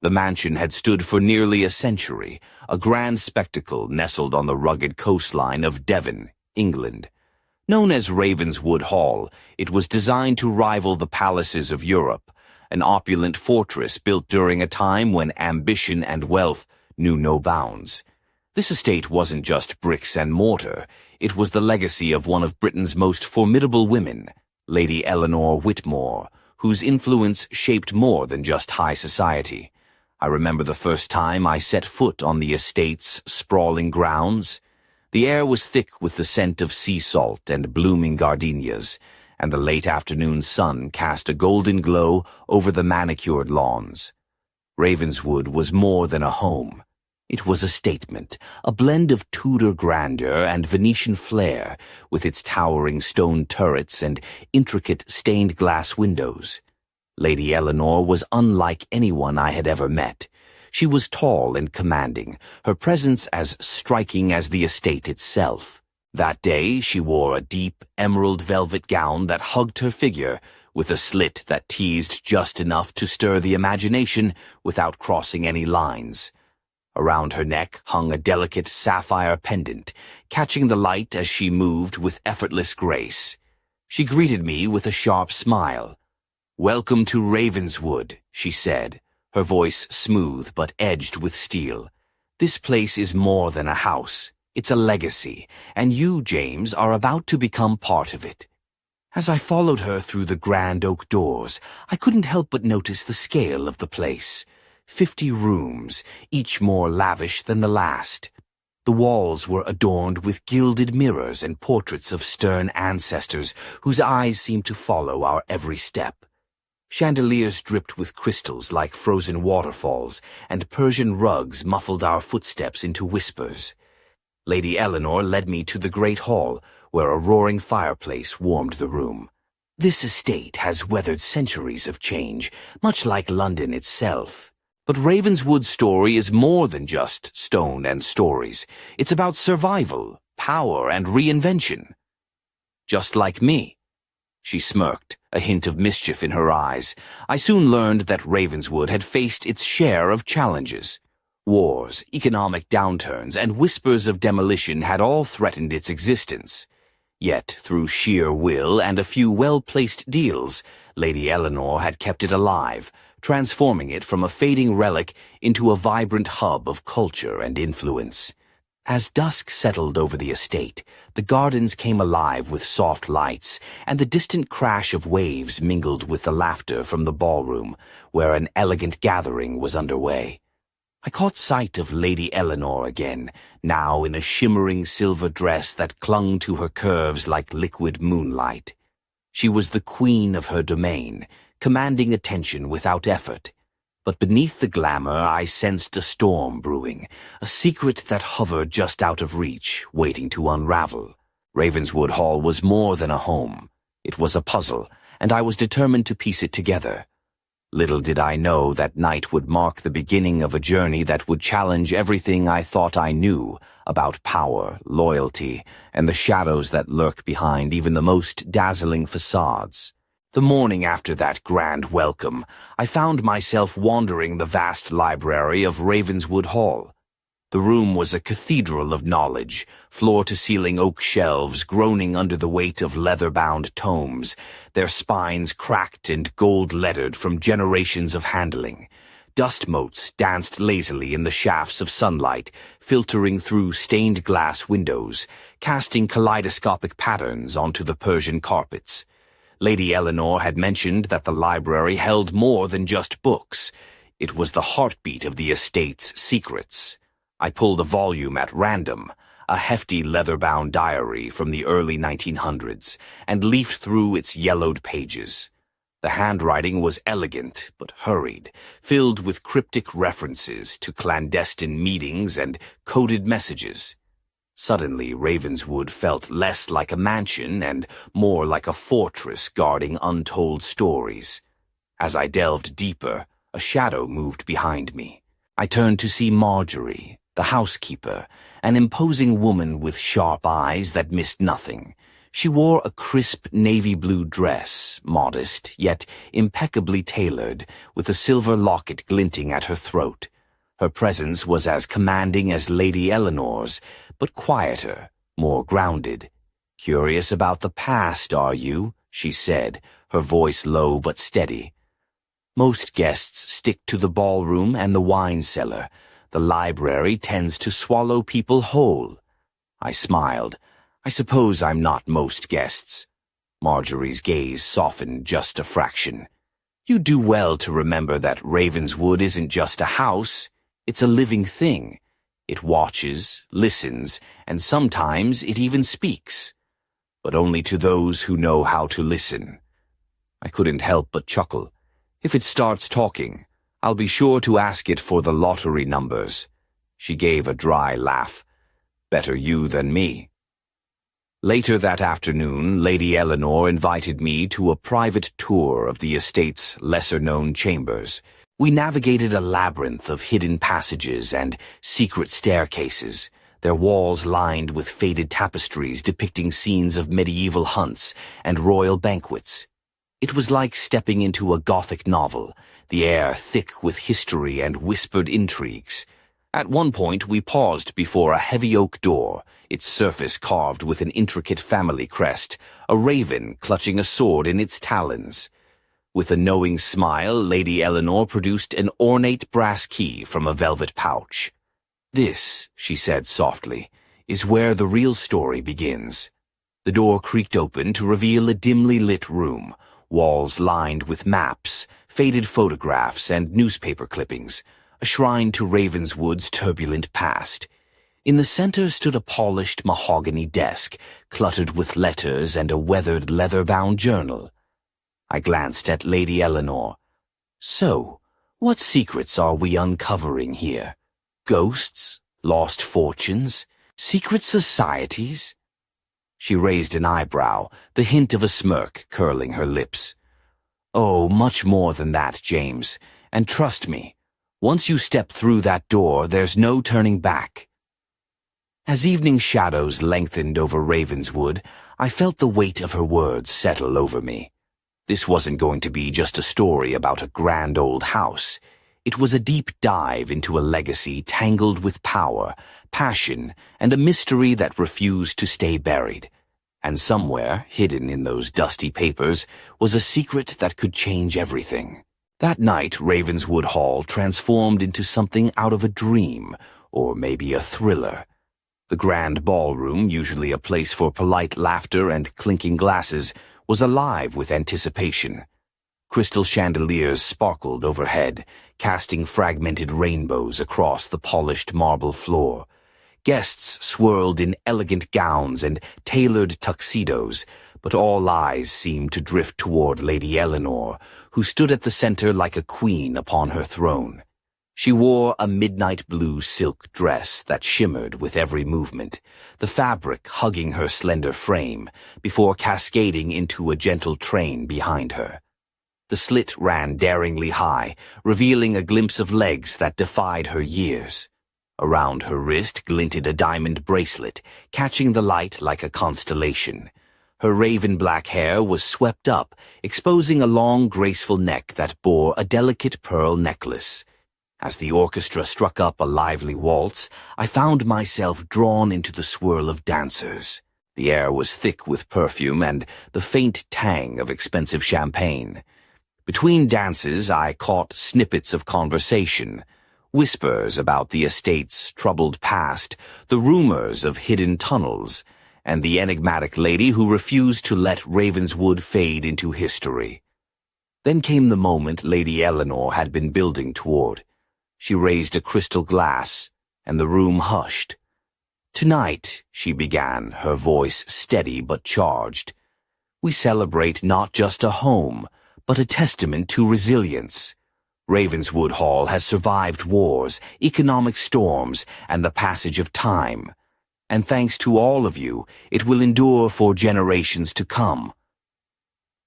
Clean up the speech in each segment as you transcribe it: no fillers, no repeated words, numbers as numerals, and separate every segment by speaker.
Speaker 1: The mansion had stood for nearly a century, a grand spectacle nestled on the rugged coastline of Devon, England. Known as Ravenswood Hall, it was designed to rival the palaces of Europe, an opulent fortress built during a time when ambition and wealth knew no bounds. This estate wasn't just bricks and mortar, it was the legacy of one of Britain's most formidable women, Lady Eleanor Whitmore, whose influence shaped more than just high society. I remember the first time I set foot on the estate's sprawling grounds. The air was thick with the scent of sea salt and blooming gardenias, and the late afternoon sun cast a golden glow over the manicured lawns. Ravenswood was more than a home. It was a statement, a blend of Tudor grandeur and Venetian flair, with its towering stone turrets and intricate stained-glass windows. Lady Eleanor was unlike anyone I had ever met. She was tall and commanding, her presence as striking as the estate itself. That day she wore a deep emerald velvet gown that hugged her figure, with a slit that teased just enough to stir the imagination without crossing any lines. Around her neck hung a delicate sapphire pendant, catching the light as she moved with effortless grace. She greeted me with a sharp smile. "Welcome to Ravenswood," she said, her voice smooth but edged with steel. "This place is more than a house. It's a legacy, and you, James, are about to become part of it." As I followed her through the grand oak doors, I couldn't help but notice the scale of the place. 50 rooms, each more lavish than the last. The walls were adorned with gilded mirrors and portraits of stern ancestors whose eyes seemed to follow our every step. Chandeliers dripped with crystals like frozen waterfalls, and Persian rugs muffled our footsteps into whispers. Lady Eleanor led me to the great hall, where a roaring fireplace warmed the room. "This estate has weathered centuries of change, much like London itself. But Ravenswood's story is more than just stone and stories. It's about survival, power, and reinvention. Just like me." She smirked, a hint of mischief in her eyes. I soon learned that Ravenswood had faced its share of challenges. Wars, economic downturns, and whispers of demolition had all threatened its existence. Yet, through sheer will and a few well-placed deals, Lady Eleanor had kept it alive, transforming it from a fading relic into a vibrant hub of culture and influence. As dusk settled over the estate, the gardens came alive with soft lights, and the distant crash of waves mingled with the laughter from the ballroom, where an elegant gathering was underway. I caught sight of Lady Eleanor again, now in a shimmering silver dress that clung to her curves like liquid moonlight. She was the queen of her domain, commanding attention without effort. But beneath the glamour I sensed a storm brewing, a secret that hovered just out of reach, waiting to unravel. Ravenswood Hall was more than a home. It was a puzzle, and I was determined to piece it together. Little did I know that night would mark the beginning of a journey that would challenge everything I thought I knew about power, loyalty, and the shadows that lurk behind even the most dazzling facades. The morning after that grand welcome, I found myself wandering the vast library of Ravenswood Hall. The room was a cathedral of knowledge, floor-to-ceiling oak shelves groaning under the weight of leather-bound tomes, their spines cracked and gold-lettered from generations of handling. Dust motes danced lazily in the shafts of sunlight, filtering through stained-glass windows, casting kaleidoscopic patterns onto the Persian carpets. Lady Eleanor had mentioned that the library held more than just books. It was the heartbeat of the estate's secrets. I pulled a volume at random, a hefty leather-bound diary from the early 1900s, and leafed through its yellowed pages. The handwriting was elegant but hurried, filled with cryptic references to clandestine meetings and coded messages. Suddenly, Ravenswood felt less like a mansion and more like a fortress guarding untold stories. As I delved deeper, a shadow moved behind me. I turned to see Marjorie, the housekeeper, an imposing woman with sharp eyes that missed nothing. She wore a crisp navy blue dress, modest, yet impeccably tailored, with a silver locket glinting at her throat. Her presence was as commanding as Lady Eleanor's, but quieter, more grounded. "Curious about the past, are you?" she said, her voice low but steady. "Most guests stick to the ballroom and the wine cellar. The library tends to swallow people whole." I smiled. "I suppose I'm not most guests." Marjorie's gaze softened just a fraction. "You do well to remember that Ravenswood isn't just a house. It's a living thing. It watches, listens, and sometimes it even speaks. But only to those who know how to listen." I couldn't help but chuckle. "If it starts talking, I'll be sure to ask it for the lottery numbers." She gave a dry laugh. "Better you than me." Later that afternoon, Lady Eleanor invited me to a private tour of the estate's lesser-known chambers. We navigated a labyrinth of hidden passages and secret staircases, their walls lined with faded tapestries depicting scenes of medieval hunts and royal banquets. It was like stepping into a Gothic novel, the air thick with history and whispered intrigues. At one point we paused before a heavy oak door, its surface carved with an intricate family crest, a raven clutching a sword in its talons. With a knowing smile, Lady Eleanor produced an ornate brass key from a velvet pouch. "This," she said softly, "is where the real story begins." The door creaked open to reveal a dimly lit room, walls lined with maps, faded photographs, and newspaper clippings, a shrine to Ravenswood's turbulent past. In the center stood a polished mahogany desk, cluttered with letters and a weathered leather-bound journal. I glanced at Lady Eleanor. "So, what secrets are we uncovering here? Ghosts? Lost fortunes? Secret societies?" She raised an eyebrow, the hint of a smirk curling her lips. "Oh, much more than that, James. And trust me, once you step through that door, there's no turning back." As evening shadows lengthened over Ravenswood, I felt the weight of her words settle over me. This wasn't going to be just a story about a grand old house. It was a deep dive into a legacy tangled with power, passion, and a mystery that refused to stay buried. And somewhere, hidden in those dusty papers, was a secret that could change everything. That night, Ravenswood Hall transformed into something out of a dream, or maybe a thriller. The grand ballroom, usually a place for polite laughter and clinking glasses, was alive with anticipation. Crystal chandeliers sparkled overhead, casting fragmented rainbows across the polished marble floor. Guests swirled in elegant gowns and tailored tuxedos, but all eyes seemed to drift toward Lady Eleanor, who stood at the center like a queen upon her throne. She wore a midnight blue silk dress that shimmered with every movement, the fabric hugging her slender frame before cascading into a gentle train behind her. The slit ran daringly high, revealing a glimpse of legs that defied her years. Around her wrist glinted a diamond bracelet, catching the light like a constellation. Her raven-black hair was swept up, exposing a long, graceful neck that bore a delicate pearl necklace. As the orchestra struck up a lively waltz, I found myself drawn into the swirl of dancers. The air was thick with perfume and the faint tang of expensive champagne. Between dances, I caught snippets of conversation, whispers about the estate's troubled past, the rumors of hidden tunnels, and the enigmatic lady who refused to let Ravenswood fade into history. Then came the moment Lady Eleanor had been building toward. She raised a crystal glass, and the room hushed. "Tonight," she began, her voice steady but charged, "we celebrate not just a home, but a testament to resilience. Ravenswood Hall has survived wars, economic storms, and the passage of time. And thanks to all of you, it will endure for generations to come."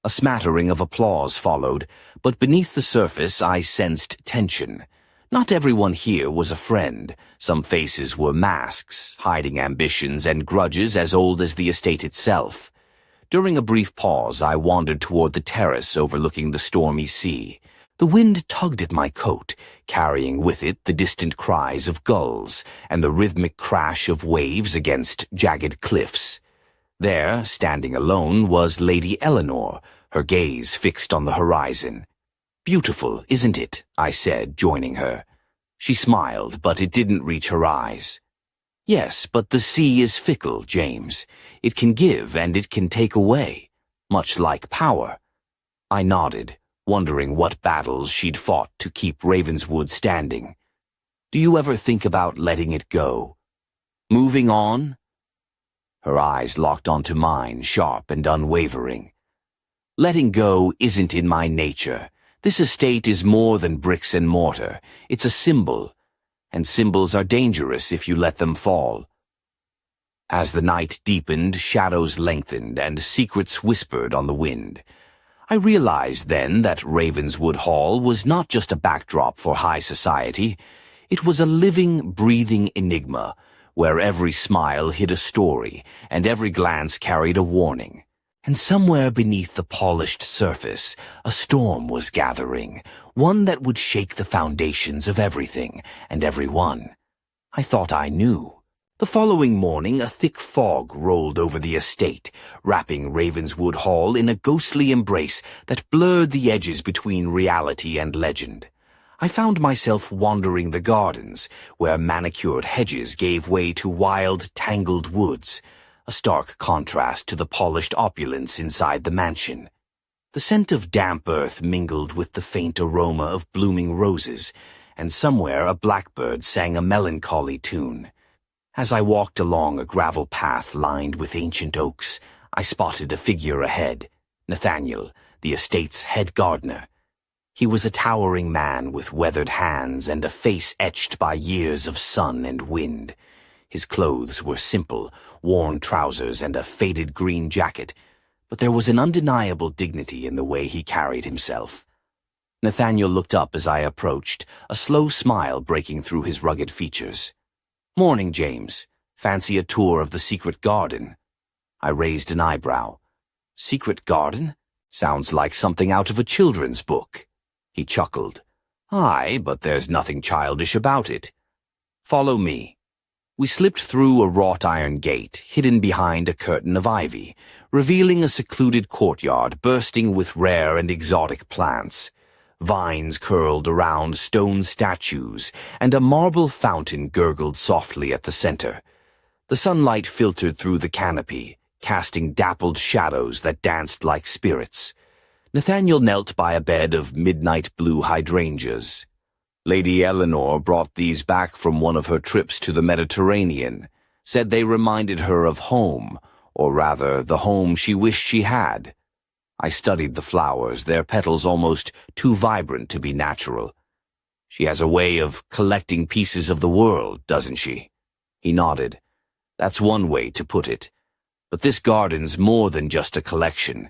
Speaker 1: A smattering of applause followed, but beneath the surface I sensed tension. Not everyone here was a friend. Some faces were masks, hiding ambitions and grudges as old as the estate itself. During a brief pause, I wandered toward the terrace overlooking the stormy sea. The wind tugged at my coat, carrying with it the distant cries of gulls and the rhythmic crash of waves against jagged cliffs. There, standing alone, was Lady Eleanor, her gaze fixed on the horizon. "Beautiful, isn't it?" I said, joining her. She smiled, but it didn't reach her eyes. "Yes, but the sea is fickle, James. It can give and it can take away, much like power." I nodded, wondering what battles she'd fought to keep Ravenswood standing. "Do you ever think about letting it go? Moving on?" Her eyes locked onto mine, sharp and unwavering. "Letting go isn't in my nature. This estate is more than bricks and mortar. It's a symbol, and symbols are dangerous if you let them fall." As the night deepened, shadows lengthened, and secrets whispered on the wind. I realized then that Ravenswood Hall was not just a backdrop for high society. It was a living, breathing enigma, where every smile hid a story, and every glance carried a warning. And somewhere beneath the polished surface, a storm was gathering, one that would shake the foundations of everything and everyone. I thought I knew. The following morning, a thick fog rolled over the estate, wrapping Ravenswood Hall in a ghostly embrace that blurred the edges between reality and legend. I found myself wandering the gardens, where manicured hedges gave way to wild, tangled woods, a stark contrast to the polished opulence inside the mansion. The scent of damp earth mingled with the faint aroma of blooming roses, and somewhere a blackbird sang a melancholy tune. As I walked along a gravel path lined with ancient oaks, I spotted a figure ahead, Nathaniel, the estate's head gardener. He was a towering man with weathered hands and a face etched by years of sun and wind. His clothes were simple, worn trousers and a faded green jacket, but there was an undeniable dignity in the way he carried himself. Nathaniel looked up as I approached, a slow smile breaking through his rugged features. "Morning, James. Fancy a tour of the secret garden?" I raised an eyebrow. "Secret garden? Sounds like something out of a children's book." He chuckled. "Aye, but there's nothing childish about it. Follow me." We slipped through a wrought-iron gate, hidden behind a curtain of ivy, revealing a secluded courtyard bursting with rare and exotic plants. Vines curled around stone statues, and a marble fountain gurgled softly at the center. The sunlight filtered through the canopy, casting dappled shadows that danced like spirits. Nathaniel knelt by a bed of midnight blue hydrangeas. Lady Eleanor brought these back from one of her trips to the Mediterranean, said they reminded her of home, or rather the home she wished she had. I studied the flowers, their petals almost too vibrant to be natural. "She has a way of collecting pieces of the world, doesn't she?" He nodded. "That's one way to put it. But this garden's more than just a collection.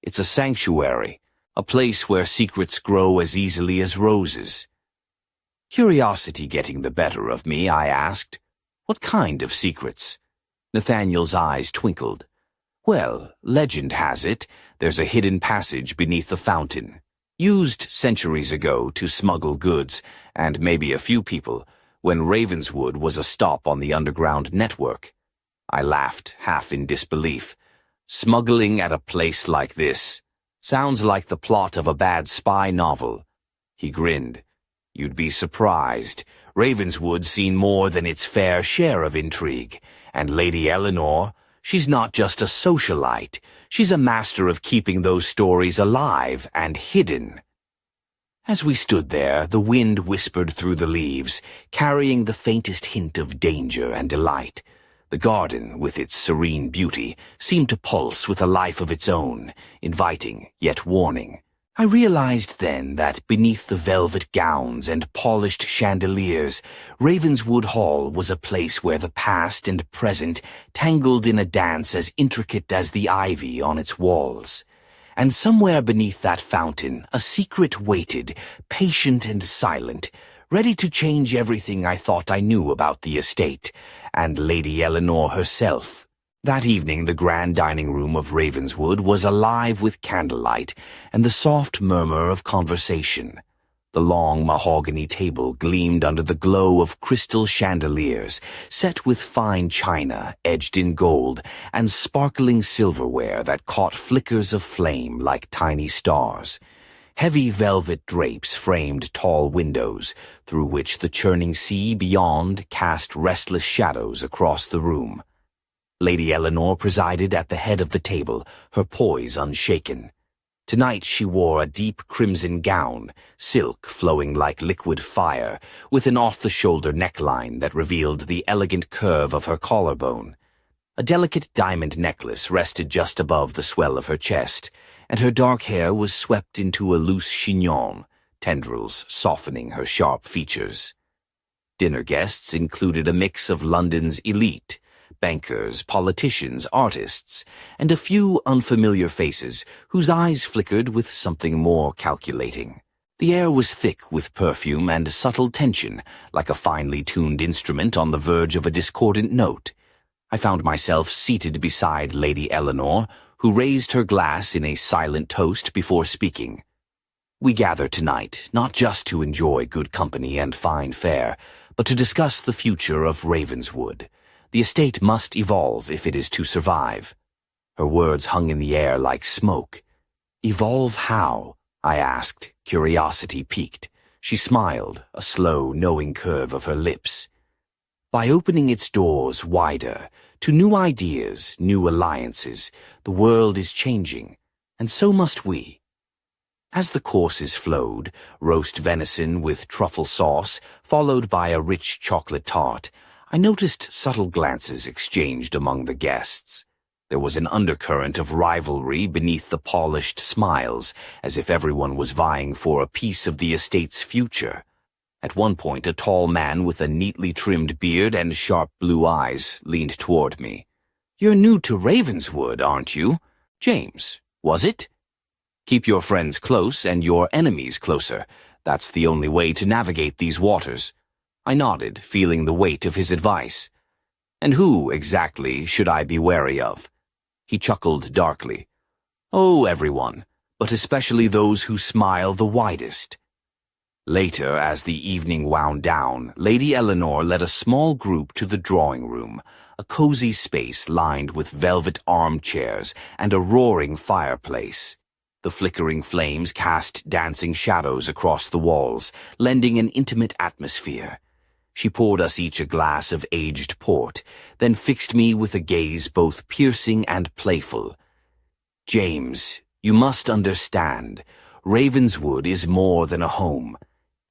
Speaker 1: It's a sanctuary, a place where secrets grow as easily as roses." Curiosity getting the better of me, I asked, "What kind of secrets?" Nathaniel's eyes twinkled. "Well, legend has it, there's a hidden passage beneath the fountain, used centuries ago to smuggle goods, and maybe a few people, when Ravenswood was a stop on the underground network." I laughed, half in disbelief. "Smuggling at a place like this? Sounds like the plot of a bad spy novel." He grinned. "You'd be surprised. Ravenswood's seen more than its fair share of intrigue, and Lady Eleanor, she's not just a socialite. She's a master of keeping those stories alive and hidden." As we stood there, the wind whispered through the leaves, carrying the faintest hint of danger and delight. The garden, with its serene beauty, seemed to pulse with a life of its own, inviting yet warning. I realized then that beneath the velvet gowns and polished chandeliers, Ravenswood Hall was a place where the past and present tangled in a dance as intricate as the ivy on its walls. And somewhere beneath that fountain, a secret waited, patient and silent, ready to change everything I thought I knew about the estate, and Lady Eleanor herself. That evening the grand dining room of Ravenswood was alive with candlelight and the soft murmur of conversation. The long mahogany table gleamed under the glow of crystal chandeliers set with fine china edged in gold and sparkling silverware that caught flickers of flame like tiny stars. Heavy velvet drapes framed tall windows, through which the churning sea beyond cast restless shadows across the room. Lady Eleanor presided at the head of the table, her poise unshaken. Tonight she wore a deep crimson gown, silk flowing like liquid fire, with an off-the-shoulder neckline that revealed the elegant curve of her collarbone. A delicate diamond necklace rested just above the swell of her chest, and her dark hair was swept into a loose chignon, tendrils softening her sharp features. Dinner guests included a mix of London's elite, bankers, politicians, artists, and a few unfamiliar faces whose eyes flickered with something more calculating. The air was thick with perfume and subtle tension, like a finely tuned instrument on the verge of a discordant note. I found myself seated beside Lady Eleanor, who raised her glass in a silent toast before speaking. We gather tonight, not just to enjoy good company and fine fare, but to discuss the future of Ravenswood. The estate must evolve if it is to survive. Her words hung in the air like smoke. Evolve how? I asked, curiosity piqued. She smiled, a slow, knowing curve of her lips. By opening its doors wider, to new ideas, new alliances, the world is changing, and so must we. As the courses flowed, roast venison with truffle sauce, followed by a rich chocolate tart, I noticed subtle glances exchanged among the guests. There was an undercurrent of rivalry beneath the polished smiles, as if everyone was vying for a piece of the estate's future. At one point, a tall man with a neatly trimmed beard and sharp blue eyes leaned toward me. "You're new to Ravenswood, aren't you? James, was it? Keep your friends close and your enemies closer. That's the only way to navigate these waters." I nodded, feeling the weight of his advice. "And who, exactly, should I be wary of?" He chuckled darkly. "Oh, everyone, but especially those who smile the widest." Later, as the evening wound down, Lady Eleanor led a small group to the drawing room, a cozy space lined with velvet armchairs and a roaring fireplace. The flickering flames cast dancing shadows across the walls, lending an intimate atmosphere. She poured us each a glass of aged port, then fixed me with a gaze both piercing and playful. "James, you must understand, Ravenswood is more than a home.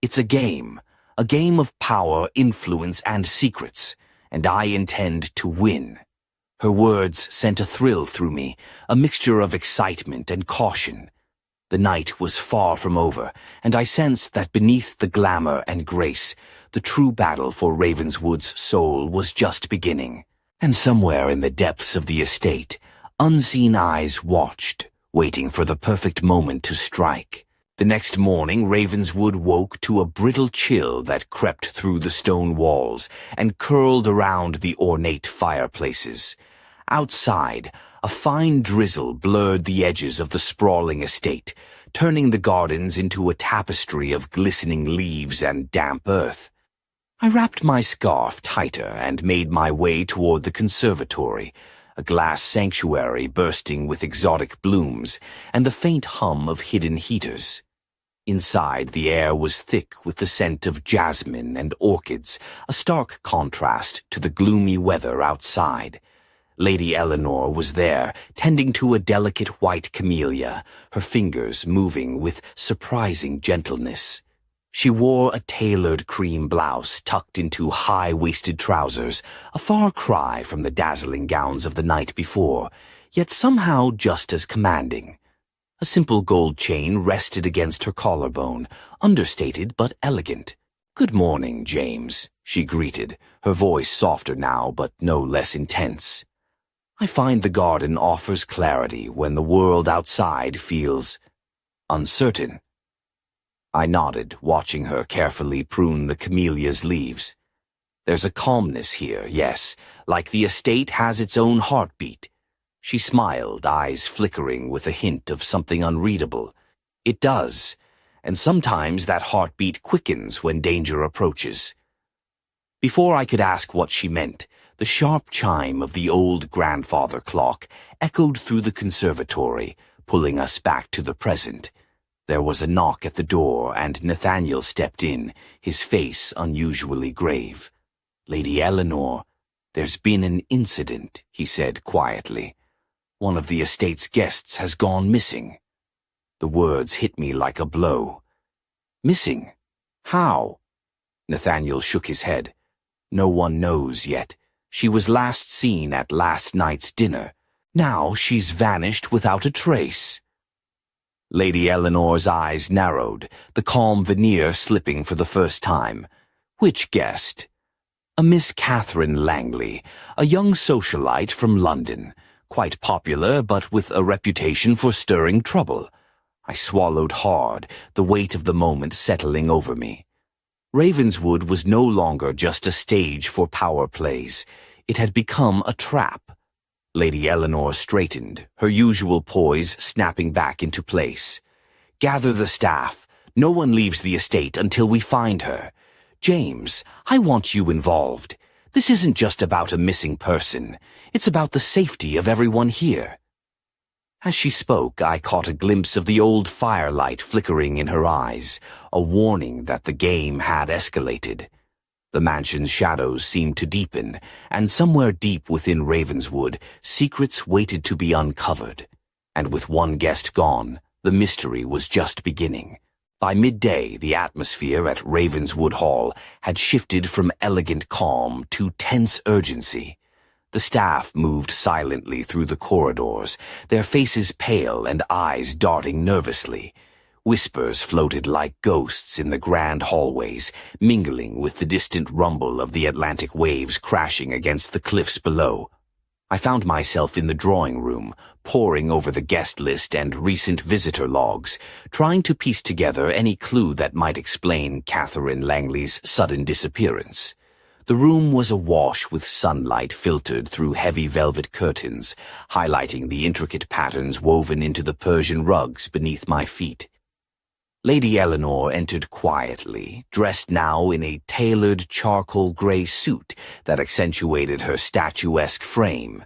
Speaker 1: It's a game of power, influence, and secrets, and I intend to win." Her words sent a thrill through me, a mixture of excitement and caution. The night was far from over, and I sensed that beneath the glamour and grace, the true battle for Ravenswood's soul was just beginning. And somewhere in the depths of the estate, unseen eyes watched, waiting for the perfect moment to strike. The next morning, Ravenswood woke to a brittle chill that crept through the stone walls and curled around the ornate fireplaces. Outside, a fine drizzle blurred the edges of the sprawling estate, turning the gardens into a tapestry of glistening leaves and damp earth. I wrapped my scarf tighter and made my way toward the conservatory, a glass sanctuary bursting with exotic blooms and the faint hum of hidden heaters. Inside, the air was thick with the scent of jasmine and orchids, a stark contrast to the gloomy weather outside. Lady Eleanor was there, tending to a delicate white camellia, her fingers moving with surprising gentleness. She wore a tailored cream blouse tucked into high-waisted trousers, a far cry from the dazzling gowns of the night before, yet somehow just as commanding. A simple gold chain rested against her collarbone, understated but elegant. "Good morning, James," she greeted, her voice softer now but no less intense. "I find the garden offers clarity when the world outside feels uncertain." I nodded, watching her carefully prune the camellia's leaves. There's a calmness here, yes, like the estate has its own heartbeat. She smiled, eyes flickering with a hint of something unreadable. It does, and sometimes that heartbeat quickens when danger approaches. Before I could ask what she meant, the sharp chime of the old grandfather clock echoed through the conservatory, pulling us back to the present. There was a knock at the door, and Nathaniel stepped in, his face unusually grave. "Lady Eleanor, there's been an incident," he said quietly. "One of the estate's guests has gone missing." The words hit me like a blow. "Missing? How?" Nathaniel shook his head. "No one knows yet. She was last seen at last night's dinner. Now she's vanished without a trace." Lady Eleanor's eyes narrowed, the calm veneer slipping for the first time. "Which guest?" "A Miss Catherine Langley, a young socialite from London, quite popular but with a reputation for stirring trouble." I swallowed hard, the weight of the moment settling over me. Ravenswood was no longer just a stage for power plays. It had become a trap. Lady Eleanor straightened, her usual poise snapping back into place. "Gather the staff. No one leaves the estate until we find her. James, I want you involved. This isn't just about a missing person. It's about the safety of everyone here." As she spoke, I caught a glimpse of the old firelight flickering in her eyes, a warning that the game had escalated. The mansion's shadows seemed to deepen, and somewhere deep within Ravenswood, secrets waited to be uncovered. And with one guest gone, the mystery was just beginning. By midday, the atmosphere at Ravenswood Hall had shifted from elegant calm to tense urgency. The staff moved silently through the corridors, their faces pale and eyes darting nervously. Whispers floated like ghosts in the grand hallways, mingling with the distant rumble of the Atlantic waves crashing against the cliffs below. I found myself in the drawing room, poring over the guest list and recent visitor logs, trying to piece together any clue that might explain Catherine Langley's sudden disappearance. The room was awash with sunlight filtered through heavy velvet curtains, highlighting the intricate patterns woven into the Persian rugs beneath my feet. Lady Eleanor entered quietly, dressed now in a tailored charcoal gray suit that accentuated her statuesque frame.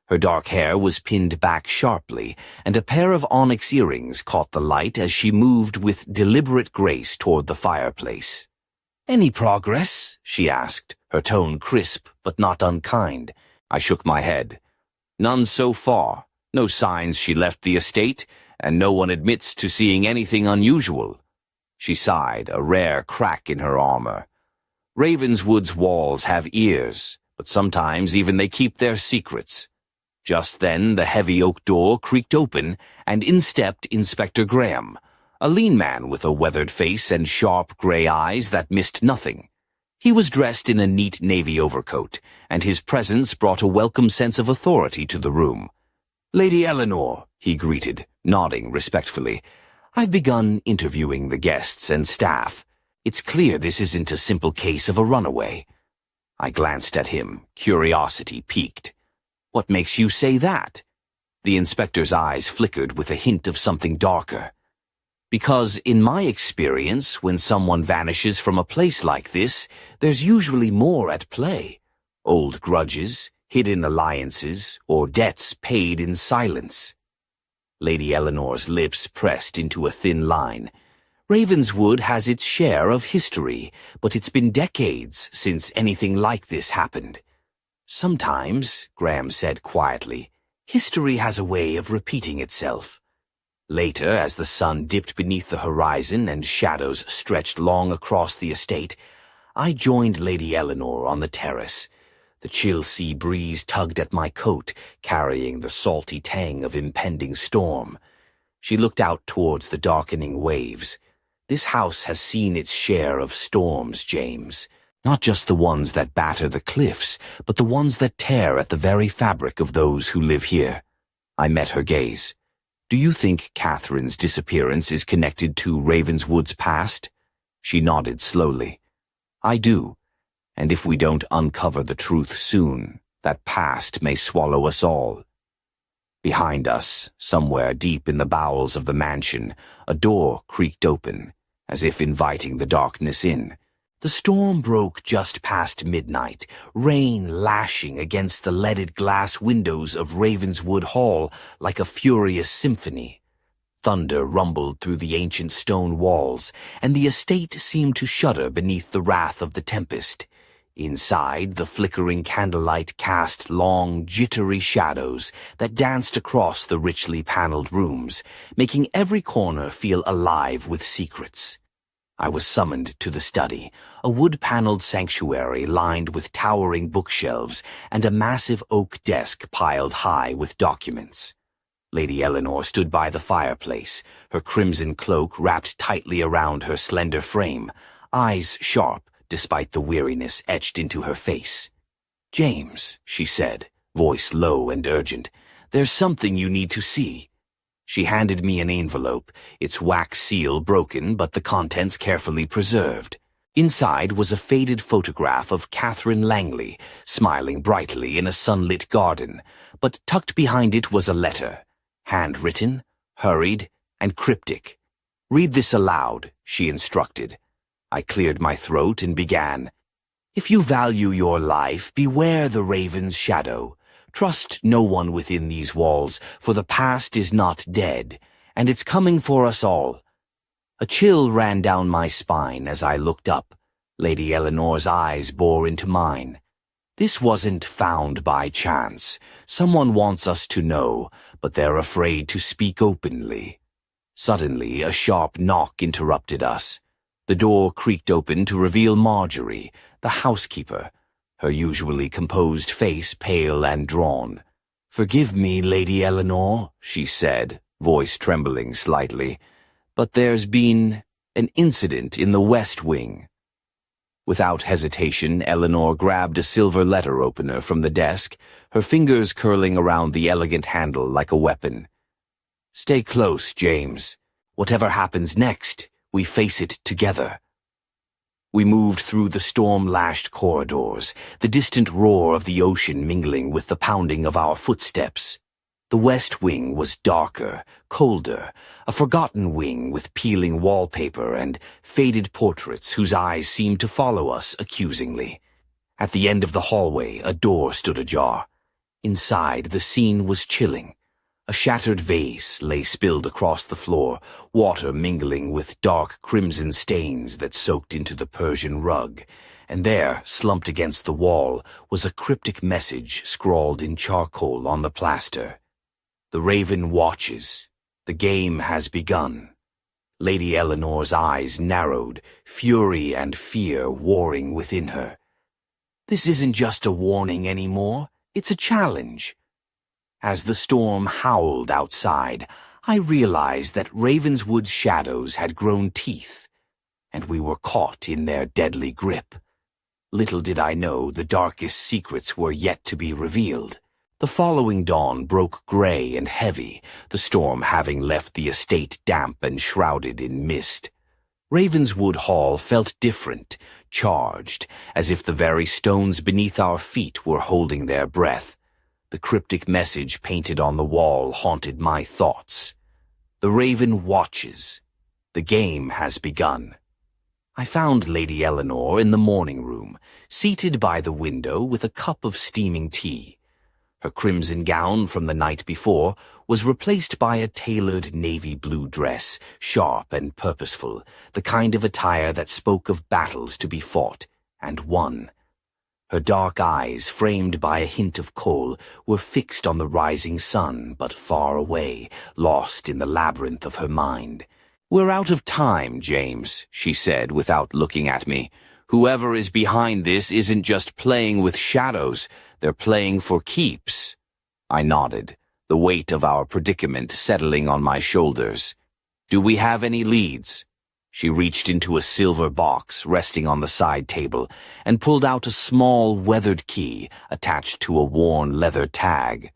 Speaker 1: Her dark hair was pinned back sharply, and a pair of onyx earrings caught the light as she moved with deliberate grace toward the fireplace. "Any progress?" she asked, her tone crisp but not unkind. I shook my head. "None so far. No signs she left the estate, and no one admits to seeing anything unusual." She sighed, a rare crack in her armor. "Ravenswood's walls have ears, but sometimes even they keep their secrets." Just then the heavy oak door creaked open, and in stepped Inspector Graham, a lean man with a weathered face and sharp gray eyes that missed nothing. He was dressed in a neat navy overcoat, and his presence brought a welcome sense of authority to the room. "Lady Eleanor," he greeted, nodding respectfully. "I've begun interviewing the guests and staff. It's clear this isn't a simple case of a runaway." I glanced at him, curiosity piqued. "What makes you say that?" The inspector's eyes flickered with a hint of something darker. "Because in my experience, when someone vanishes from a place like this, there's usually more at play. Old grudges, hidden alliances, or debts paid in silence." Lady Eleanor's lips pressed into a thin line. "Ravenswood has its share of history, but it's been decades since anything like this happened." "Sometimes," Graham said quietly, "history has a way of repeating itself." Later, as the sun dipped beneath the horizon and shadows stretched long across the estate, I joined Lady Eleanor on the terrace. The chill sea breeze tugged at my coat, carrying the salty tang of impending storm. She looked out towards the darkening waves. "This house has seen its share of storms, James. Not just the ones that batter the cliffs, but the ones that tear at the very fabric of those who live here." I met her gaze. "Do you think Catherine's disappearance is connected to Ravenswood's past?" She nodded slowly. "I do. And if we don't uncover the truth soon, that past may swallow us all. Behind us, somewhere deep in the bowels of the mansion, a door creaked open, as if inviting the darkness in. The storm broke just past midnight, rain lashing against the leaded glass windows of Ravenswood Hall like a furious symphony. Thunder rumbled through the ancient stone walls, and the estate seemed to shudder beneath the wrath of the tempest. Inside, the flickering candlelight cast long, jittery shadows that danced across the richly paneled rooms, making every corner feel alive with secrets. I was summoned to the study, a wood-paneled sanctuary lined with towering bookshelves and a massive oak desk piled high with documents. Lady Eleanor stood by the fireplace, her crimson cloak wrapped tightly around her slender frame, eyes sharp despite the weariness etched into her face. "James," she said, voice low and urgent, "there's something you need to see." She handed me an envelope, its wax seal broken but the contents carefully preserved. Inside was a faded photograph of Catherine Langley, smiling brightly in a sunlit garden, but tucked behind it was a letter, handwritten, hurried, and cryptic. "Read this aloud," she instructed. I cleared my throat and began. "If you value your life, beware the raven's shadow. Trust no one within these walls, for the past is not dead, and it's coming for us all." A chill ran down my spine as I looked up. Lady Eleanor's eyes bore into mine. "This wasn't found by chance. Someone wants us to know, but they're afraid to speak openly." Suddenly, a sharp knock interrupted us. The door creaked open to reveal Marjorie, the housekeeper, her usually composed face pale and drawn. "Forgive me, Lady Eleanor," she said, voice trembling slightly, "but there's been an incident in the West Wing." Without hesitation, Eleanor grabbed a silver letter opener from the desk, her fingers curling around the elegant handle like a weapon. "Stay close, James. Whatever happens next, we face it together." We moved through the storm-lashed corridors, the distant roar of the ocean mingling with the pounding of our footsteps. The West Wing was darker, colder, a forgotten wing with peeling wallpaper and faded portraits whose eyes seemed to follow us accusingly. At the end of the hallway, a door stood ajar. Inside, the scene was chilling. A shattered vase lay spilled across the floor, water mingling with dark crimson stains that soaked into the Persian rug, and there, slumped against the wall, was a cryptic message scrawled in charcoal on the plaster. "The raven watches. The game has begun." Lady Eleanor's eyes narrowed, fury and fear warring within her. "This isn't just a warning anymore, it's a challenge." As the storm howled outside, I realized that Ravenswood's shadows had grown teeth, and we were caught in their deadly grip. Little did I know the darkest secrets were yet to be revealed. The following dawn broke gray and heavy, the storm having left the estate damp and shrouded in mist. Ravenswood Hall felt different, charged, as if the very stones beneath our feet were holding their breath. The cryptic message painted on the wall haunted my thoughts. "The raven watches. The game has begun." I found Lady Eleanor in the morning room, seated by the window with a cup of steaming tea. Her crimson gown from the night before was replaced by a tailored navy blue dress, sharp and purposeful, the kind of attire that spoke of battles to be fought and won. Her dark eyes, framed by a hint of kohl, were fixed on the rising sun, but far away, lost in the labyrinth of her mind. "We're out of time, James," she said without looking at me. "Whoever is behind this isn't just playing with shadows, they're playing for keeps." I nodded, the weight of our predicament settling on my shoulders. "Do we have any leads?" She reached into a silver box resting on the side table and pulled out a small weathered key attached to a worn leather tag.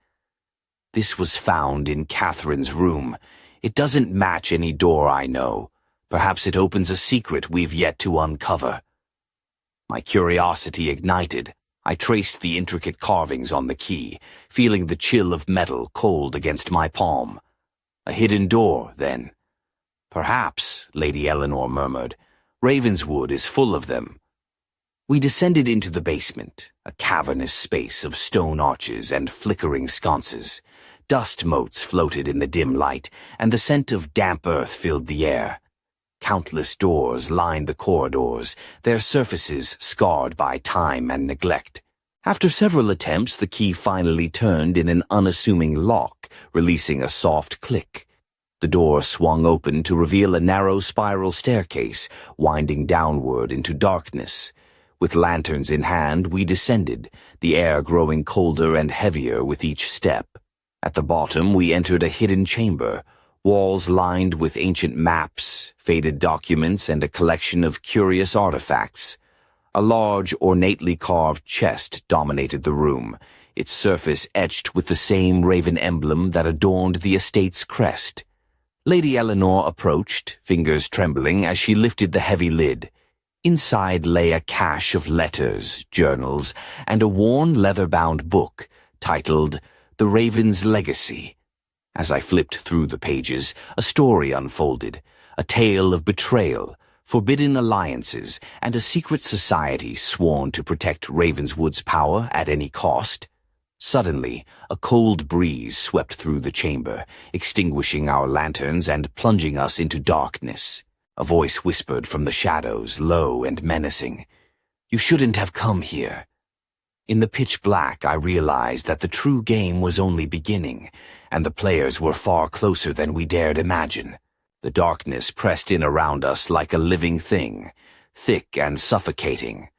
Speaker 1: "This was found in Catherine's room. It doesn't match any door I know. Perhaps it opens a secret we've yet to uncover." My curiosity ignited. I traced the intricate carvings on the key, feeling the chill of metal cold against my palm. A hidden door, then. Perhaps, Lady Eleanor murmured. Ravenswood is full of them. We descended into the basement, a cavernous space of stone arches and flickering sconces. Dust motes floated in the dim light, and the scent of damp earth filled the air. Countless doors lined the corridors, their surfaces scarred by time and neglect. After several attempts, the key finally turned in an unassuming lock, releasing a soft click. The door swung open to reveal a narrow spiral staircase, winding downward into darkness. With lanterns in hand, we descended, the air growing colder and heavier with each step. At the bottom, we entered a hidden chamber, walls lined with ancient maps, faded documents, and a collection of curious artifacts. A large, ornately carved chest dominated the room, its surface etched with the same raven emblem that adorned the estate's crest. Lady Eleanor approached, fingers trembling as she lifted the heavy lid. Inside lay a cache of letters, journals, and a worn leather-bound book titled The Raven's Legacy. As I flipped through the pages, a story unfolded, a tale of betrayal, forbidden alliances, and a secret society sworn to protect Ravenswood's power at any cost. Suddenly, a cold breeze swept through the chamber, extinguishing our lanterns and plunging us into darkness. A voice whispered from the shadows, low and menacing, "You shouldn't have come here." In the pitch black, I realized that the true game was only beginning, and the players were far closer than we dared imagine. The darkness pressed in around us like a living thing, thick and suffocating.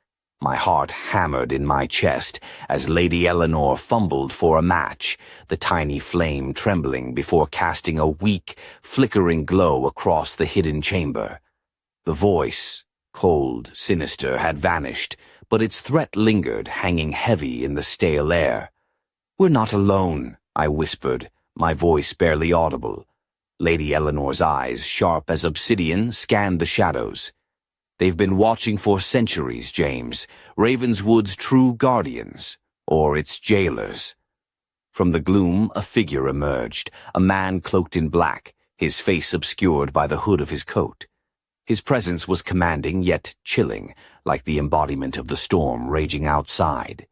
Speaker 1: My heart hammered in my chest as Lady Eleanor fumbled for a match, the tiny flame trembling before casting a weak, flickering glow across the hidden chamber. The voice, cold, sinister, had vanished, but its threat lingered, hanging heavy in the stale air. "We're not alone," I whispered, my voice barely audible. Lady Eleanor's eyes, sharp as obsidian, scanned the shadows. "They've been watching for centuries, James, Ravenswood's true guardians, or its jailers." From the gloom, a figure emerged, a man cloaked in black, his face obscured by the hood of his coat. His presence was commanding yet chilling, like the embodiment of the storm raging outside.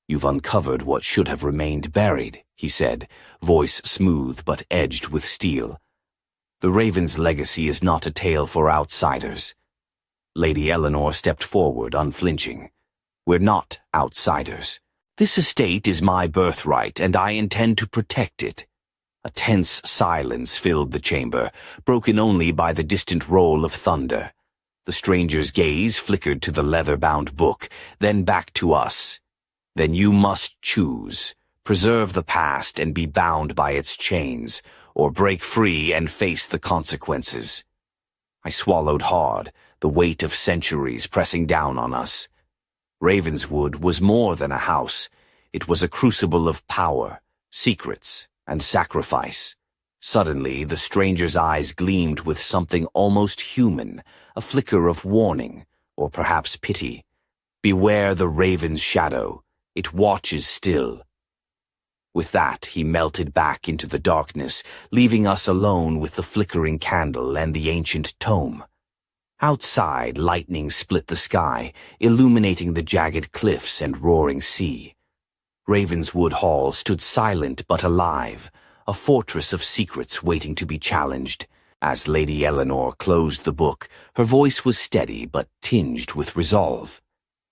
Speaker 1: "You've uncovered what should have remained buried," he said, voice smooth but edged with steel. "The Raven's legacy is not a tale for outsiders." Lady Eleanor stepped forward, unflinching. "We're not outsiders. This estate is my birthright, and I intend to protect it." A tense silence filled the chamber, broken only by the distant roll of thunder. The stranger's gaze flickered to the leather-bound book, then back to us. "Then you must choose. Preserve the past and be bound by its chains, or break free and face the consequences." I swallowed hard, the weight of centuries pressing down on us. Ravenswood was more than a house. It was a crucible of power, secrets, and sacrifice. Suddenly, the stranger's eyes gleamed with something almost human, a flicker of warning, or perhaps pity. "Beware the raven's shadow. It watches still." With that, he melted back into the darkness, leaving us alone with the flickering candle and the ancient tome. Outside, lightning split the sky, illuminating the jagged cliffs and roaring sea. Ravenswood Hall stood silent but alive, a fortress of secrets waiting to be challenged. As Lady Eleanor closed the book, her voice was steady but tinged with resolve.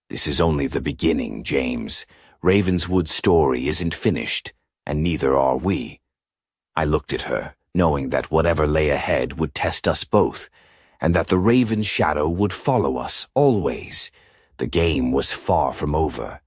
Speaker 1: "This is only the beginning, James. Ravenswood's story isn't finished, and neither are we." I looked at her, knowing that whatever lay ahead would test us both, and that the raven's shadow would follow us always. The game was far from over.